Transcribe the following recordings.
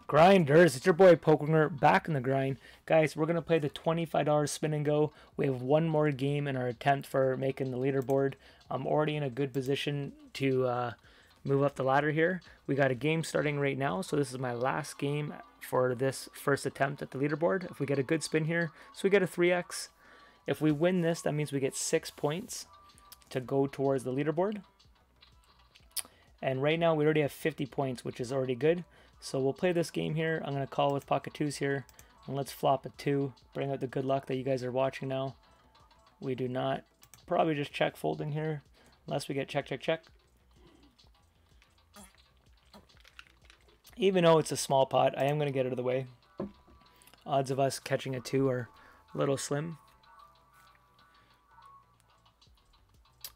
Grinders, it's your boy Poker back in the grind. Guys, we're going to play the $25 spin and go. We have one more game in our attempt for making the leaderboard. I'm already in a good position to move up the ladder here. We got a game starting right now, so this is my last game for this first attempt at the leaderboard. If we get a good spin here, so we get a 3x. If we win this, that means we get 6 points to go towards the leaderboard. And right now we already have 50 points, which is already good. So we'll play this game here. I'm going to call with pocket twos here. And let's flop a 2. Bring out the good luck that you guys are watching now. We do not. Probably just check folding here. Unless we get check, check, check. Even though it's a small pot, I am going to get it out of the way. Odds of us catching a 2 are a little slim.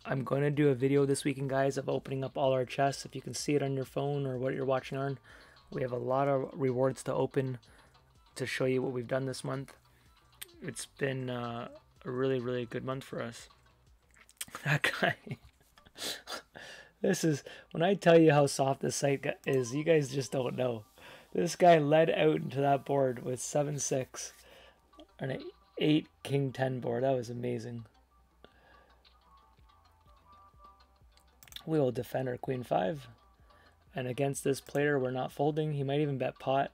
I'm going to do a video this weekend, guys, of opening up all our chests. If you can see it on your phone or what you're watching on. We have a lot of rewards to open to show you what we've done this month. It's been a really, really good month for us. That guy. This is, when I tell you how soft this site is, you guys just don't know. This guy led out into that board with 7-6 and an 8 King 10 board. That was amazing. We will defend our Queen 5. And against this player, we're not folding. He might even bet pot.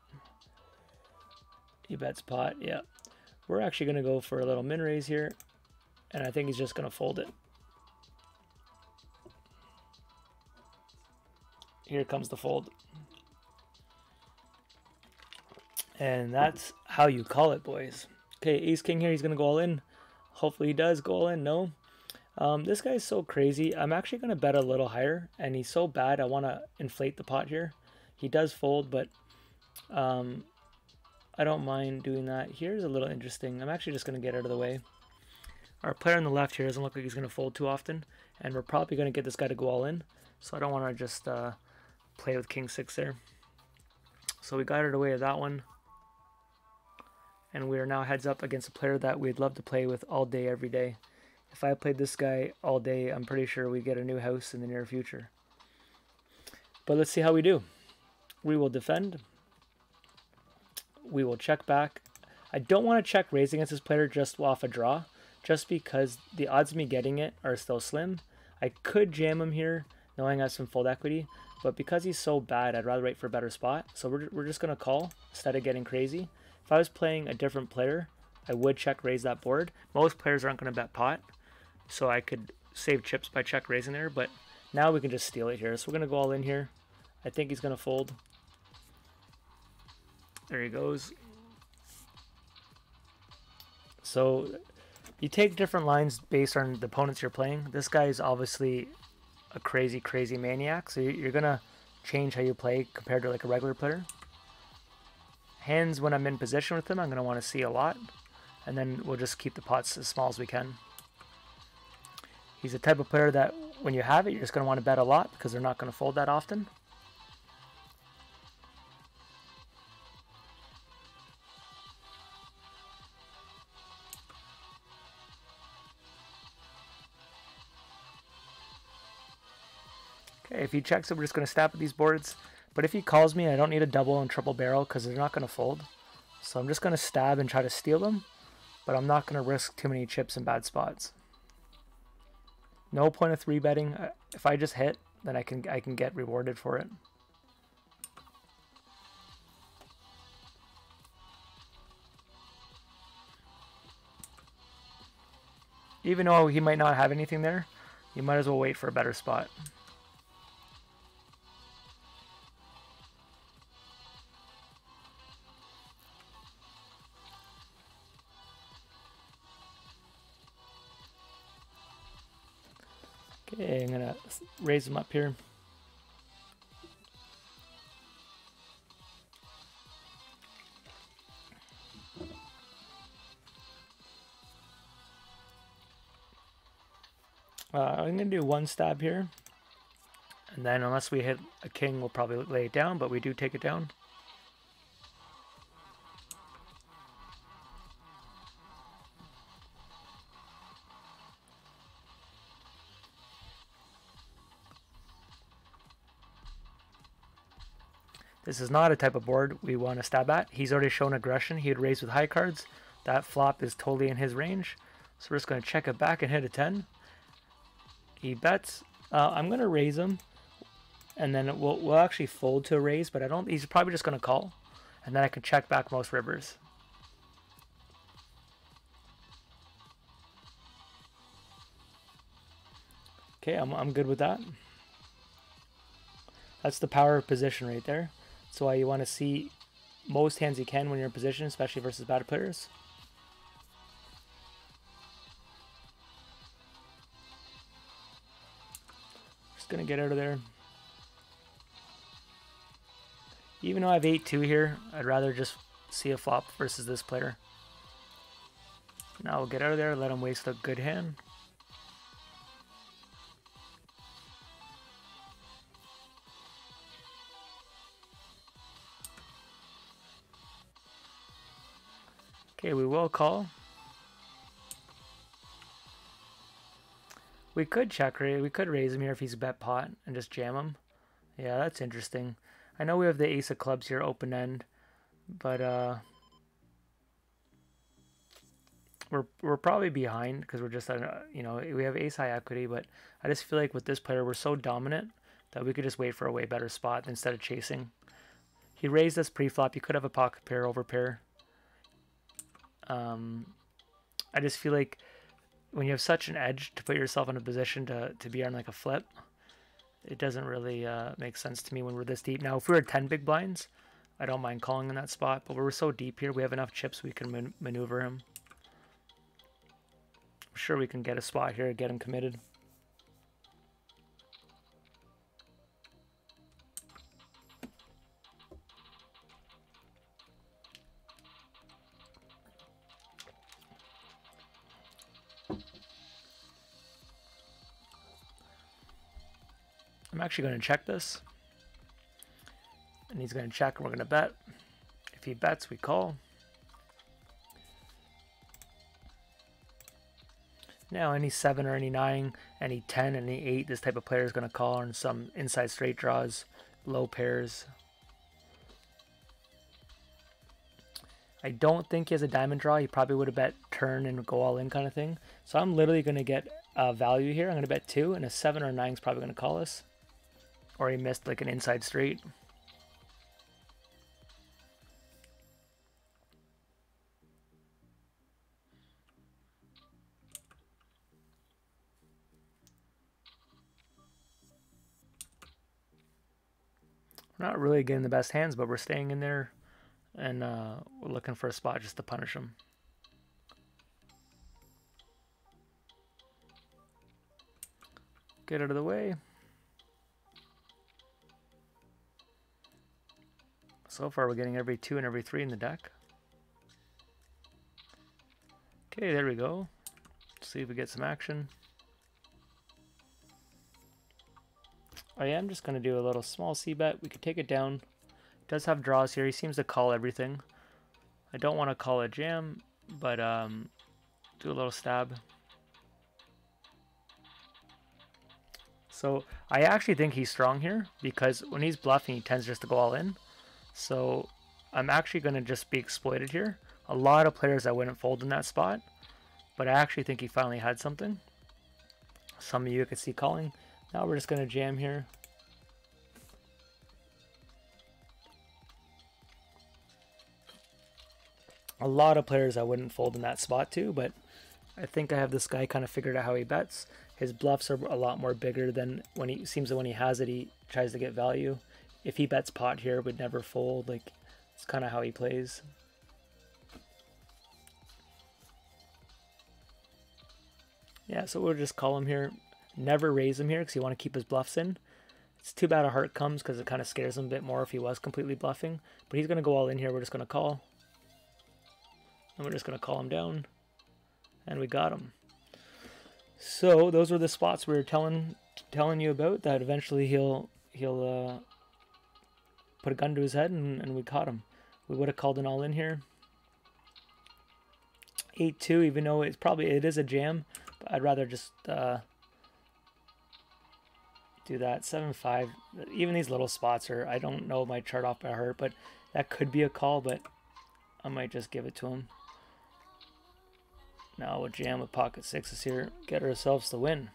He bets pot, yeah. We're actually going to go for a little min raise here. And I think he's just going to fold it. Here comes the fold. And that's how you call it, boys. Okay, ace king here. He's going to go all in. Hopefully he does go all in. No. This guy's so crazy. I'm actually going to bet a little higher, and he's so bad I want to inflate the pot here. He does fold, but I don't mind doing that. Here's a little interesting. I'm actually just going to get out of the way. Our player on the left here doesn't look like he's going to fold too often, and we're probably going to get this guy to go all in, so I don't want to just play with king 6 there. So we got out of the way of that one, and we are now heads up against a player that we'd love to play with all day, every day. If I played this guy all day, I'm pretty sure we get a new house in the near future. But let's see how we do. We will defend. We will check back. I don't want to check raise against this player just off a draw, just because the odds of me getting it are still slim. I could jam him here, knowing I have some fold equity, but because he's so bad, I'd rather wait for a better spot. So we're just going to call instead of getting crazy. If I was playing a different player, I would check raise that board. Most players aren't going to bet pot, so I could save chips by check raising there, but now we can just steal it here. So we're going to go all in here. I think he's going to fold. There he goes. So you take different lines based on the opponents you're playing. This guy is obviously a crazy, crazy maniac, so you're going to change how you play compared to like a regular player. Hands, when I'm in position with him, I'm going to want to see a lot, and then we'll just keep the pots as small as we can. He's the type of player that when you have it, you're just going to want to bet a lot because they're not going to fold that often. Okay, if he checks it, we're just going to snap at these boards. But if he calls me, I don't need a double and triple barrel because they're not going to fold. So I'm just going to stab and try to steal them, but I'm not going to risk too many chips in bad spots. No point of 3-betting. If I just hit, then I can get rewarded for it. Even though he might not have anything there, you might as well wait for a better spot. Okay, I'm gonna raise him up here. I'm gonna do one stab here, and then unless we hit a king, we'll probably lay it down, but we do take it down. This is not a type of board we want to stab at. He's already shown aggression. He had raised with high cards. That flop is totally in his range. So we're just going to check it back and hit a 10. He bets. I'm going to raise him. And then we'll actually fold to a raise, but I don't. He's probably just going to call. And then I can check back most rivers. Okay, I'm good with that. That's the power of position right there. That's why you want to see most hands you can when you're in position, especially versus bad players. Just gonna get out of there. Even though I have 8-2 here, I'd rather just see a flop versus this player. Now we'll get out of there, let him waste a good hand. Okay, we will call. We could check raise. We could raise him here if he's bet pot and just jam him. Yeah, that's interesting. I know we have the ace of clubs here, open end, but we're probably behind because we're just you know, we have ace high equity, but I just feel like with this player we're so dominant that we could just wait for a way better spot instead of chasing. He raised us pre-flop. You could have a pocket pair over pair. I just feel like when you have such an edge to put yourself in a position to be on like a flip, it doesn't really make sense to me when we're this deep. Now, if we were 10 big blinds, I don't mind calling in that spot, but we're so deep here, we have enough chips we can maneuver him. I'm sure we can get a spot here, get him committed. I'm actually going to check this, and he's going to check, and we're going to bet. If he bets, we call. Now, any 7 or any 9, any 10, any 8, this type of player is going to call on some inside straight draws, low pairs. I don't think he has a diamond draw. He probably would have bet turn and go all in kind of thing. So I'm literally going to get value here. I'm going to bet 2, and a 7 or 9 is probably going to call us. Or he missed like an inside straight. We're not really getting the best hands, but we're staying in there, and we're looking for a spot just to punish him. Get out of the way. So far, we're getting every 2 and every 3 in the deck. Okay, there we go. Let's see if we get some action. I am just going to do a little small c-bet. We could take it down. It does have draws here. He seems to call everything. I don't want to call a jam, but do a little stab. So I actually think he's strong here because when he's bluffing, he tends just to go all in. So I'm actually going to just be exploited here. A lot of players I wouldn't fold in that spot, but I actually think he finally had something. Some of you could see calling. Now we're just going to jam here. A lot of players I wouldn't fold in that spot too, but I think I have this guy kind of figured out how he bets. His bluffs are a lot more bigger than when he seems that when he has it, he tries to get value. If he bets pot here, would never fold. Like, it's kind of how he plays. Yeah, so we'll just call him here. Never raise him here because you want to keep his bluffs in. It's too bad a heart comes because it kind of scares him a bit more if he was completely bluffing. But he's going to go all in here. We're just going to call. And we're just going to call him down. And we got him. So those were the spots we were telling you about that eventually he'll put a gun to his head, and we caught him. We would have called an all in here. 8-2, even though it is a jam, but I'd rather just do that. 7-5. Even these little spots are, I don't know my chart off by heart, but that could be a call, but I might just give it to him. Now we'll jam with pocket sixes here, get ourselves the win.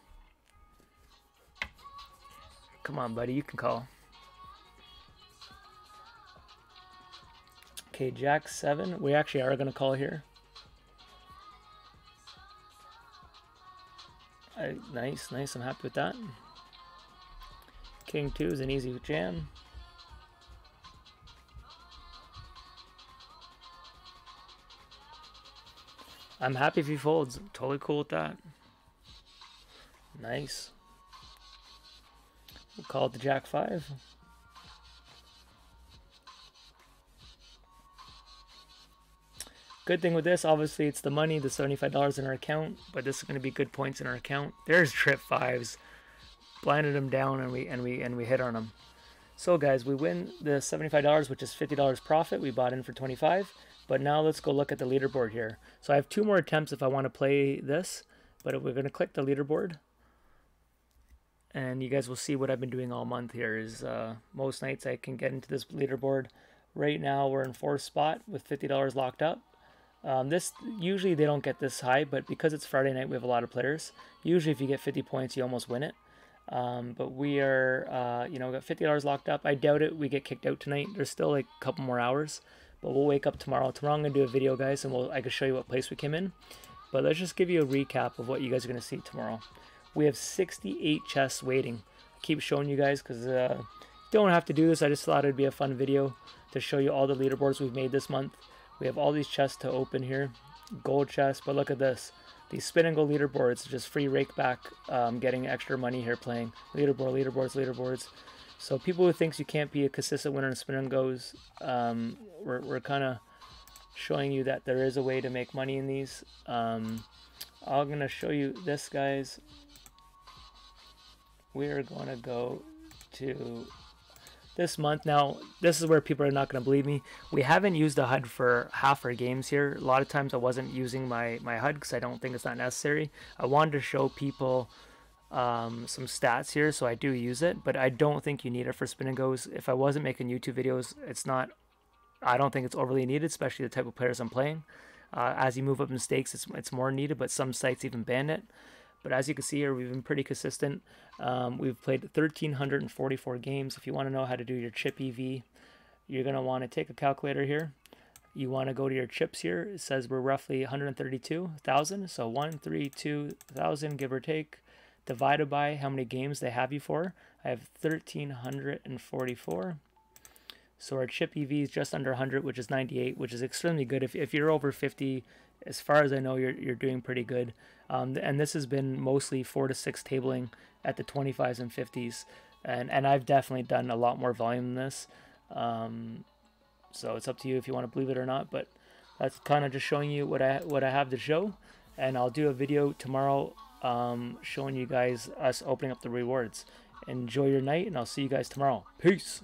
Come on, buddy, you can call. Okay, Jack 7. We actually are going to call here. Nice, nice. I'm happy with that. King 2 is an easy jam. I'm happy if he folds. Totally cool with that. Nice. We'll call it the Jack 5. Good thing with this, obviously, it's the money, the $75 in our account, but this is going to be good points in our account. There's trip 5s. Blinded him down, and we hit on him. So, guys, we win the $75, which is $50 profit. We bought in for 25. But now let's go look at the leaderboard here. So I have 2 more attempts if I want to play this, but we're going to click the leaderboard. And you guys will see what I've been doing all month here is most nights I can get into this leaderboard. Right now we're in 4th spot with $50 locked up. This usually they don't get this high, but because it's Friday night we have a lot of players. Usually if you get 50 points you almost win it. But we are, you know, got $50 locked up. I doubt it we get kicked out tonight. There's still like a couple more hours. But we'll wake up tomorrow. Tomorrow I'm going to do a video, guys, and I can show you what place we came in. But let's just give you a recap of what you guys are going to see tomorrow. We have 68 chests waiting. I keep showing you guys because you don't have to do this. I just thought it'd be a fun video to show you all the leaderboards we've made this month. We have all these chests to open here. Gold chests, but look at this. These spin and go leaderboards, just free rake back, getting extra money here playing. Leaderboard, leaderboards, leaderboards. So people who thinks you can't be a consistent winner in spin and goes, we're kind of showing you that there is a way to make money in these. I'm going to show you this, guys. We are going to go to this month. Now, this is where people are not going to believe me. We haven't used the HUD for half our games here. A lot of times I wasn't using my HUD because I don't think it's not necessary. I wanted to show people some stats here, so I do use it, but I don't think you need it for spin and goes. If I wasn't making YouTube videos, I don't think it's overly needed, especially the type of players I'm playing. As you move up in stakes, it's more needed, but some sites even ban it. But as you can see here, we've been pretty consistent. We've played 1,344 games. If you want to know how to do your chip EV, you're going to want to take a calculator here. You want to go to your chips here. It says we're roughly 132,000, so 132,000 give or take, divided by how many games they have you for. I have 1,344. So our chip EV is just under 100, which is 98, which is extremely good. If you're over 50, as far as I know, you're doing pretty good. And this has been mostly 4 to 6 tabling at the 25s and 50s. And I've definitely done a lot more volume than this. So it's up to you if you want to believe it or not. But that's kind of just showing you what I have to show. And I'll do a video tomorrow showing you guys us opening up the rewards. Enjoy your night, and I'll see you guys tomorrow. Peace.